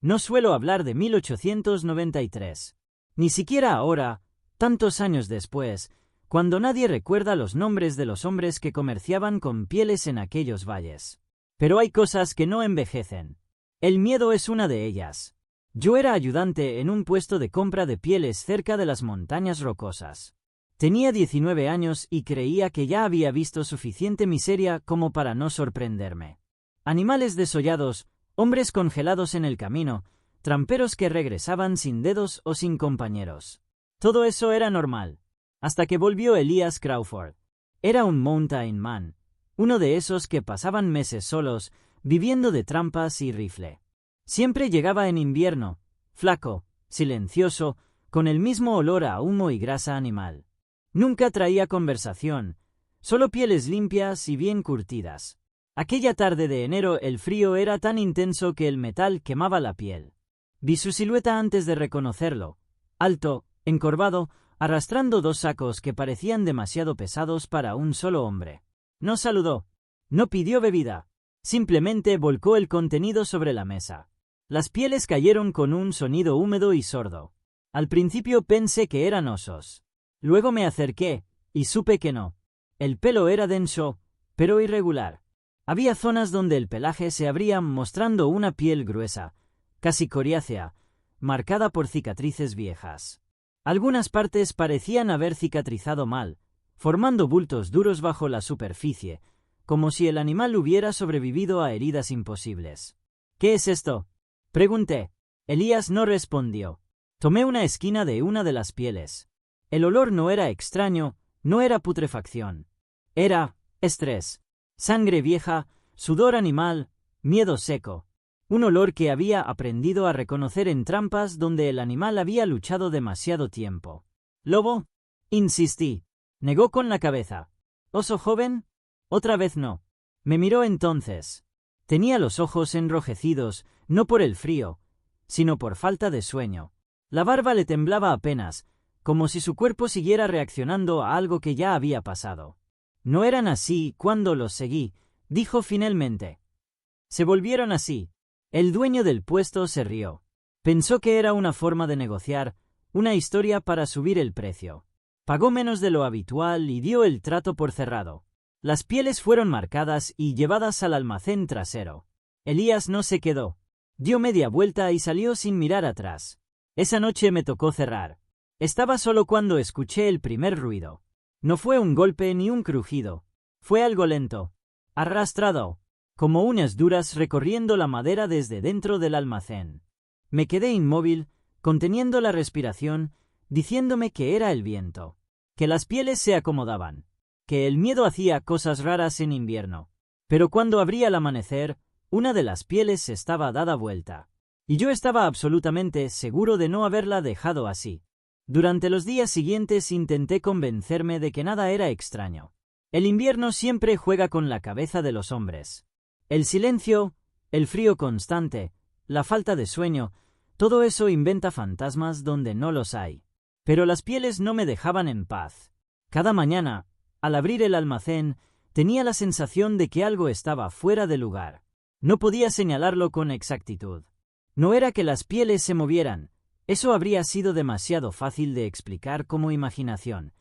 No suelo hablar de 1893. Ni siquiera ahora, tantos años después, cuando nadie recuerda los nombres de los hombres que comerciaban con pieles en aquellos valles. Pero hay cosas que no envejecen. El miedo es una de ellas. Yo era ayudante en un puesto de compra de pieles cerca de las montañas rocosas. Tenía 19 años y creía que ya había visto suficiente miseria como para no sorprenderme. Animales desollados, hombres congelados en el camino, tramperos que regresaban sin dedos o sin compañeros. Todo eso era normal. Hasta que volvió Elias Crawford. Era un mountain man, uno de esos que pasaban meses solos, viviendo de trampas y rifle. Siempre llegaba en invierno, flaco, silencioso, con el mismo olor a humo y grasa animal. Nunca traía conversación, solo pieles limpias y bien curtidas. Aquella tarde de enero el frío era tan intenso que el metal quemaba la piel. Vi su silueta antes de reconocerlo, alto, encorvado, arrastrando dos sacos que parecían demasiado pesados para un solo hombre. No saludó, no pidió bebida, simplemente volcó el contenido sobre la mesa. Las pieles cayeron con un sonido húmedo y sordo. Al principio pensé que eran osos. Luego me acerqué, y supe que no. El pelo era denso, pero irregular. Había zonas donde el pelaje se abría mostrando una piel gruesa, casi coriácea, marcada por cicatrices viejas. Algunas partes parecían haber cicatrizado mal, formando bultos duros bajo la superficie, como si el animal hubiera sobrevivido a heridas imposibles. ¿Qué es esto?, pregunté. Elías no respondió. Tomé una esquina de una de las pieles. El olor no era extraño, no era putrefacción. Era estrés, sangre vieja, sudor animal, miedo seco. Un olor que había aprendido a reconocer en trampas donde el animal había luchado demasiado tiempo. ¿Lobo? Insistí. Negó con la cabeza. ¿Oso joven? Otra vez no. Me miró entonces. Tenía los ojos enrojecidos, no por el frío, sino por falta de sueño. La barba le temblaba apenas, como si su cuerpo siguiera reaccionando a algo que ya había pasado. No eran así cuando los seguí, dijo finalmente. Se volvieron así. El dueño del puesto se rió. Pensó que era una forma de negociar, una historia para subir el precio. Pagó menos de lo habitual y dio el trato por cerrado. Las pieles fueron marcadas y llevadas al almacén trasero. Elías no se quedó. Dio media vuelta y salió sin mirar atrás. Esa noche me tocó cerrar. Estaba solo cuando escuché el primer ruido. No fue un golpe ni un crujido. Fue algo lento, arrastrado, como uñas duras recorriendo la madera desde dentro del almacén. Me quedé inmóvil, conteniendo la respiración, diciéndome que era el viento, que las pieles se acomodaban, que el miedo hacía cosas raras en invierno. Pero cuando abría el amanecer, una de las pieles estaba dada vuelta, y yo estaba absolutamente seguro de no haberla dejado así. Durante los días siguientes intenté convencerme de que nada era extraño. El invierno siempre juega con la cabeza de los hombres. El silencio, el frío constante, la falta de sueño, todo eso inventa fantasmas donde no los hay. Pero las pieles no me dejaban en paz. Cada mañana, al abrir el almacén, tenía la sensación de que algo estaba fuera de lugar. No podía señalarlo con exactitud. No era que las pieles se movieran, eso habría sido demasiado fácil de explicar como imaginación,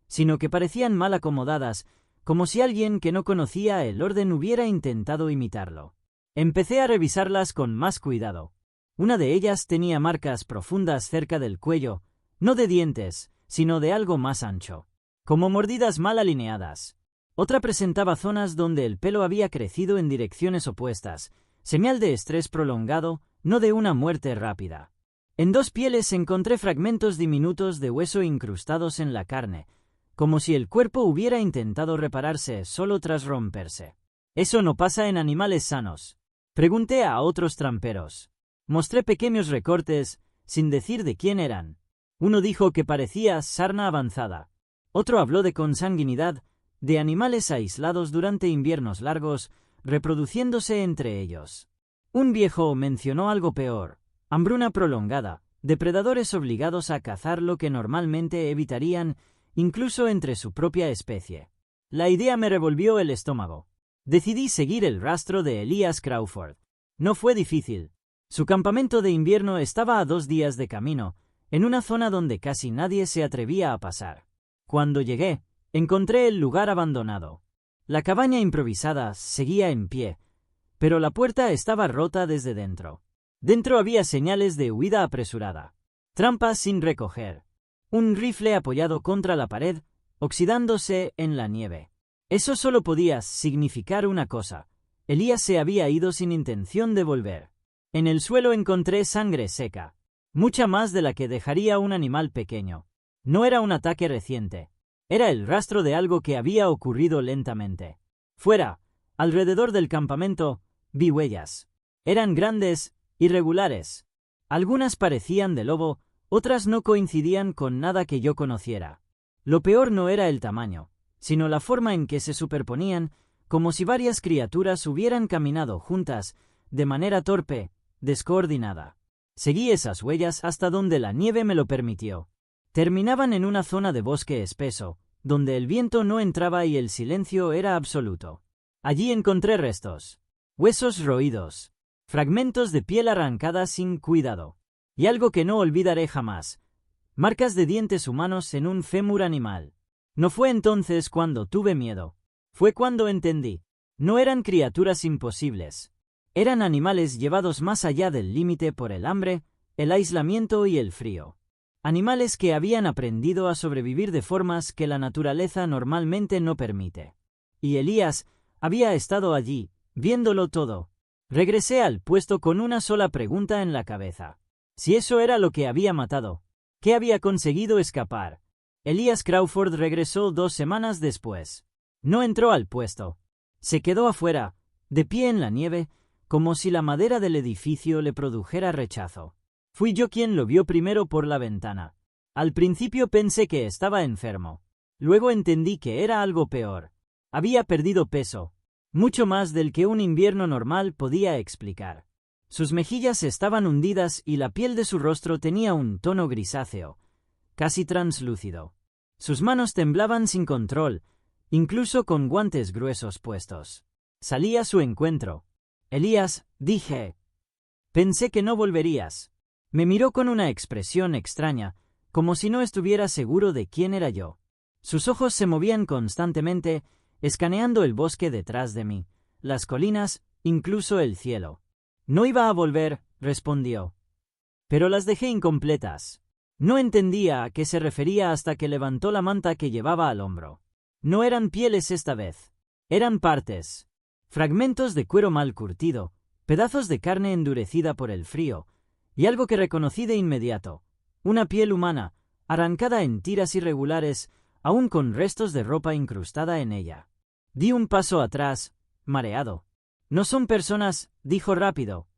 sino que parecían mal acomodadas, como si alguien que no conocía el orden hubiera intentado imitarlo. Empecé a revisarlas con más cuidado. Una de ellas tenía marcas profundas cerca del cuello, no de dientes, sino de algo más ancho, como mordidas mal alineadas. Otra presentaba zonas donde el pelo había crecido en direcciones opuestas, señal de estrés prolongado, no de una muerte rápida. En dos pieles encontré fragmentos diminutos de hueso incrustados en la carne, como si el cuerpo hubiera intentado repararse solo tras romperse. ¿Eso no pasa en animales sanos?, pregunté a otros tramperos. Mostré pequeños recortes, sin decir de quién eran. Uno dijo que parecía sarna avanzada. Otro habló de consanguinidad, de animales aislados durante inviernos largos, reproduciéndose entre ellos. Un viejo mencionó algo peor: hambruna prolongada, depredadores obligados a cazar lo que normalmente evitarían, incluso entre su propia especie. La idea me revolvió el estómago. Decidí seguir el rastro de Elias Crawford. No fue difícil. Su campamento de invierno estaba a 2 días de camino, en una zona donde casi nadie se atrevía a pasar. Cuando llegué, encontré el lugar abandonado. La cabaña improvisada seguía en pie, pero la puerta estaba rota desde dentro. Dentro había señales de huida apresurada, trampas sin recoger, un rifle apoyado contra la pared, oxidándose en la nieve. Eso solo podía significar una cosa: Elías se había ido sin intención de volver. En el suelo encontré sangre seca, mucha más de la que dejaría un animal pequeño. No era un ataque reciente, era el rastro de algo que había ocurrido lentamente. Fuera, alrededor del campamento, vi huellas. Eran grandes, irregulares. Algunas parecían de lobo, otras no coincidían con nada que yo conociera. Lo peor no era el tamaño, sino la forma en que se superponían, como si varias criaturas hubieran caminado juntas, de manera torpe, descoordinada. Seguí esas huellas hasta donde la nieve me lo permitió. Terminaban en una zona de bosque espeso, donde el viento no entraba y el silencio era absoluto. Allí encontré restos, huesos roídos, fragmentos de piel arrancada sin cuidado, y algo que no olvidaré jamás: marcas de dientes humanos en un fémur animal. No fue entonces cuando tuve miedo, fue cuando entendí. No eran criaturas imposibles. Eran animales llevados más allá del límite por el hambre, el aislamiento y el frío. Animales que habían aprendido a sobrevivir de formas que la naturaleza normalmente no permite. Y Elías había estado allí, viéndolo todo. Regresé al puesto con una sola pregunta en la cabeza. Si eso era lo que había matado, ¿qué había conseguido escapar? Elías Crawford regresó 2 semanas después. No entró al puesto. Se quedó afuera, de pie en la nieve, como si la madera del edificio le produjera rechazo. Fui yo quien lo vio primero por la ventana. Al principio pensé que estaba enfermo. Luego entendí que era algo peor. Había perdido peso, mucho más del que un invierno normal podía explicar. Sus mejillas estaban hundidas y la piel de su rostro tenía un tono grisáceo, casi translúcido. Sus manos temblaban sin control, incluso con guantes gruesos puestos. Salí a su encuentro. Elías, dije. Pensé que no volverías. Me miró con una expresión extraña, como si no estuviera seguro de quién era yo. Sus ojos se movían constantemente, escaneando el bosque detrás de mí, las colinas, incluso el cielo. No iba a volver, respondió. Pero las dejé incompletas. No entendía a qué se refería hasta que levantó la manta que llevaba al hombro. No eran pieles esta vez. Eran partes. Fragmentos de cuero mal curtido, pedazos de carne endurecida por el frío, y algo que reconocí de inmediato: una piel humana, arrancada en tiras irregulares, aún con restos de ropa incrustada en ella. Di un paso atrás, mareado. No son personas, dijo rápido.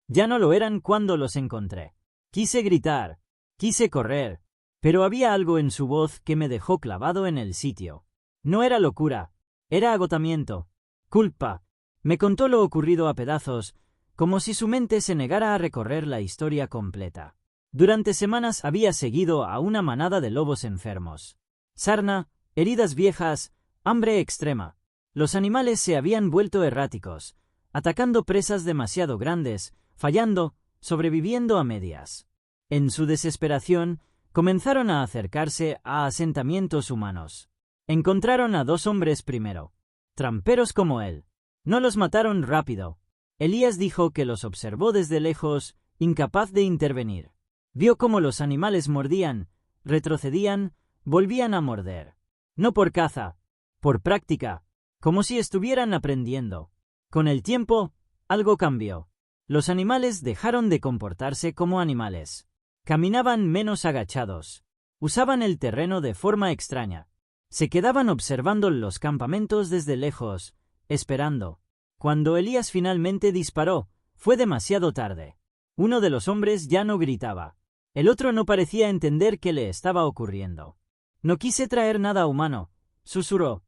Ya no lo eran cuando los encontré. Quise gritar, quise correr, pero había algo en su voz que me dejó clavado en el sitio. No era locura, era agotamiento, culpa. Me contó lo ocurrido a pedazos, como si su mente se negara a recorrer la historia completa. Durante semanas había seguido a una manada de lobos enfermos. Sarna, heridas viejas, hambre extrema. Los animales se habían vuelto erráticos, atacando presas demasiado grandes, fallando, sobreviviendo a medias. En su desesperación, comenzaron a acercarse a asentamientos humanos. Encontraron a 2 hombres primero, tramperos como él. No los mataron rápido. Elías dijo que los observó desde lejos, incapaz de intervenir. Vio cómo los animales mordían, retrocedían, volvían a morder. No por caza, por práctica, como si estuvieran aprendiendo. Con el tiempo, algo cambió. Los animales dejaron de comportarse como animales. Caminaban menos agachados. Usaban el terreno de forma extraña. Se quedaban observando los campamentos desde lejos, esperando. Cuando Elías finalmente disparó, fue demasiado tarde. Uno de los hombres ya no gritaba. El otro no parecía entender qué le estaba ocurriendo. No quise traer nada humano, susurró.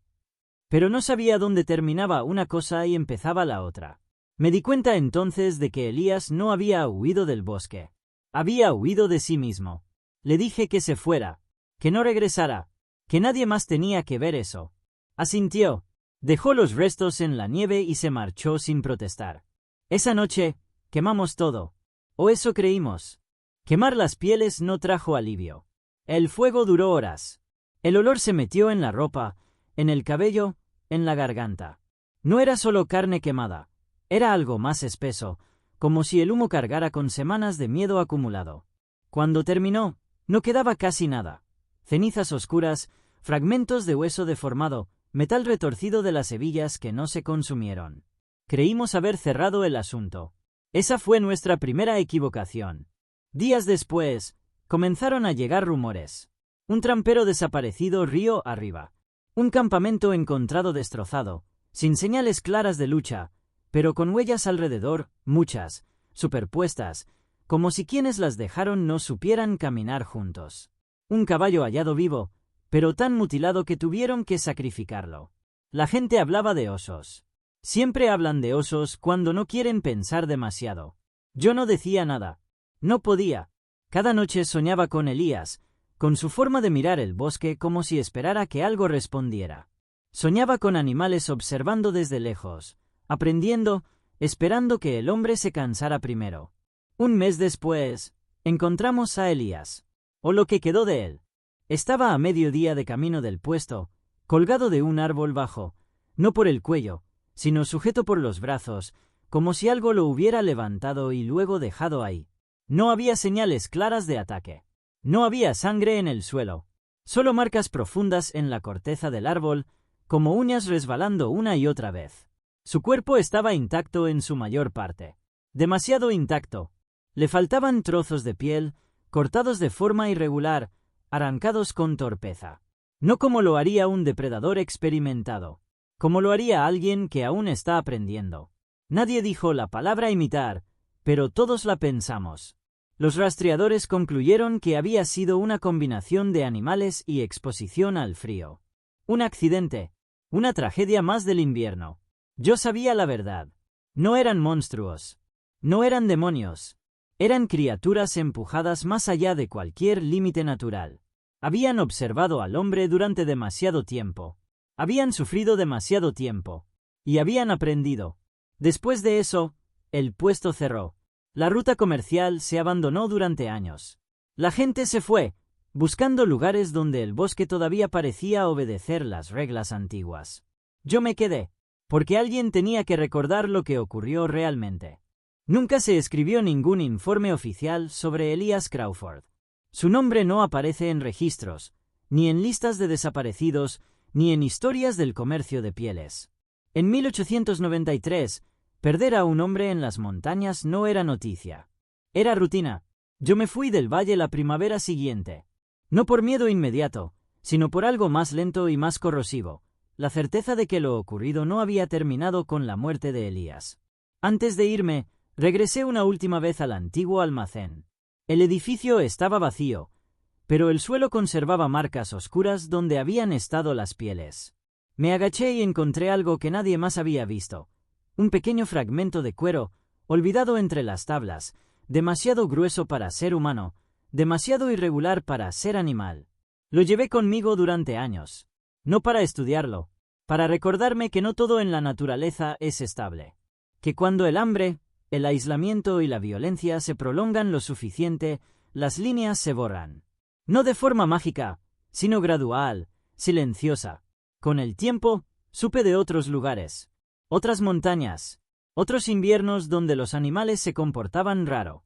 Pero no sabía dónde terminaba una cosa y empezaba la otra. Me di cuenta entonces de que Elías no había huido del bosque. Había huido de sí mismo. Le dije que se fuera, que no regresara, que nadie más tenía que ver eso. Asintió. Dejó los restos en la nieve y se marchó sin protestar. Esa noche, quemamos todo. O eso creímos. Quemar las pieles no trajo alivio. El fuego duró horas. El olor se metió en la ropa, en el cabello, en la garganta. No era solo carne quemada, era algo más espeso, como si el humo cargara con semanas de miedo acumulado. Cuando terminó, no quedaba casi nada. Cenizas oscuras, fragmentos de hueso deformado, metal retorcido de las hebillas que no se consumieron. Creímos haber cerrado el asunto. Esa fue nuestra primera equivocación. Días después, comenzaron a llegar rumores. Un trampero desaparecido río arriba. Un campamento encontrado destrozado, sin señales claras de lucha, pero con huellas alrededor, muchas, superpuestas, como si quienes las dejaron no supieran caminar juntos. Un caballo hallado vivo, pero tan mutilado que tuvieron que sacrificarlo. La gente hablaba de osos. Siempre hablan de osos cuando no quieren pensar demasiado. Yo no decía nada. No podía. Cada noche soñaba con Elías, con su forma de mirar el bosque como si esperara que algo respondiera. Soñaba con animales observando desde lejos, aprendiendo, esperando que el hombre se cansara primero. Un mes después, encontramos a Elías, o lo que quedó de él. Estaba a mediodía de camino del puesto, colgado de un árbol bajo, no por el cuello, sino sujeto por los brazos, como si algo lo hubiera levantado y luego dejado ahí. No había señales claras de ataque. No había sangre en el suelo, solo marcas profundas en la corteza del árbol, como uñas resbalando una y otra vez. Su cuerpo estaba intacto en su mayor parte. Demasiado intacto. Le faltaban trozos de piel, cortados de forma irregular, arrancados con torpeza. No como lo haría un depredador experimentado, como lo haría alguien que aún está aprendiendo. Nadie dijo la palabra imitar, pero todos la pensamos. Los rastreadores concluyeron que había sido una combinación de animales y exposición al frío. Un accidente, una tragedia más del invierno. Yo sabía la verdad. No eran monstruos. No eran demonios. Eran criaturas empujadas más allá de cualquier límite natural. Habían observado al hombre durante demasiado tiempo. Habían sufrido demasiado tiempo. Y habían aprendido. Después de eso, el puesto cerró. La ruta comercial se abandonó durante años. La gente se fue, buscando lugares donde el bosque todavía parecía obedecer las reglas antiguas. Yo me quedé, porque alguien tenía que recordar lo que ocurrió realmente. Nunca se escribió ningún informe oficial sobre Elías Crawford. Su nombre no aparece en registros, ni en listas de desaparecidos, ni en historias del comercio de pieles. En 1893, perder a un hombre en las montañas no era noticia. Era rutina. Yo me fui del valle la primavera siguiente. No por miedo inmediato, sino por algo más lento y más corrosivo, la certeza de que lo ocurrido no había terminado con la muerte de Elías. Antes de irme, regresé una última vez al antiguo almacén. El edificio estaba vacío, pero el suelo conservaba marcas oscuras donde habían estado las pieles. Me agaché y encontré algo que nadie más había visto. Un pequeño fragmento de cuero, olvidado entre las tablas, demasiado grueso para ser humano, demasiado irregular para ser animal. Lo llevé conmigo durante años. No para estudiarlo, para recordarme que no todo en la naturaleza es estable. Que cuando el hambre, el aislamiento y la violencia se prolongan lo suficiente, las líneas se borran. No de forma mágica, sino gradual, silenciosa. Con el tiempo, supe de otros lugares, otras montañas, otros inviernos donde los animales se comportaban raro,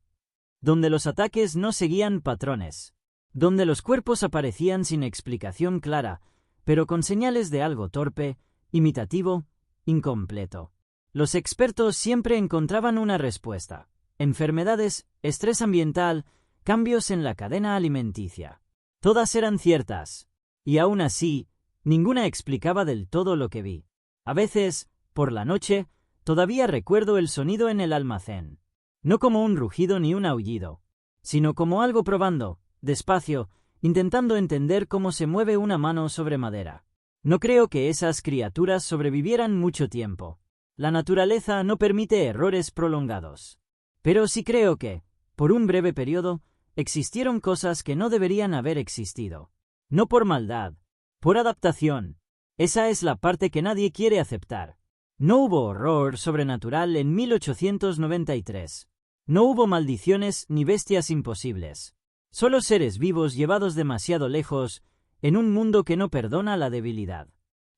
donde los ataques no seguían patrones, donde los cuerpos aparecían sin explicación clara, pero con señales de algo torpe, imitativo, incompleto. Los expertos siempre encontraban una respuesta: enfermedades, estrés ambiental, cambios en la cadena alimenticia. Todas eran ciertas, y aún así, ninguna explicaba del todo lo que vi. A veces, por la noche, todavía recuerdo el sonido en el almacén. No como un rugido ni un aullido, sino como algo probando, despacio, intentando entender cómo se mueve una mano sobre madera. No creo que esas criaturas sobrevivieran mucho tiempo. La naturaleza no permite errores prolongados. Pero sí creo que, por un breve periodo, existieron cosas que no deberían haber existido. No por maldad, por adaptación. Esa es la parte que nadie quiere aceptar. No hubo horror sobrenatural en 1893. No hubo maldiciones ni bestias imposibles. Solo seres vivos llevados demasiado lejos, en un mundo que no perdona la debilidad.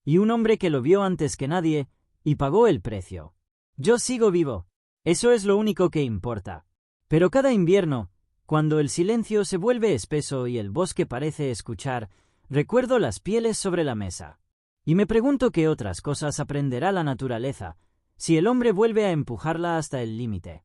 Y un hombre que lo vio antes que nadie, y pagó el precio. Yo sigo vivo. Eso es lo único que importa. Pero cada invierno, cuando el silencio se vuelve espeso y el bosque parece escuchar, recuerdo las pieles sobre la mesa. Y me pregunto qué otras cosas aprenderá la naturaleza, si el hombre vuelve a empujarla hasta el límite.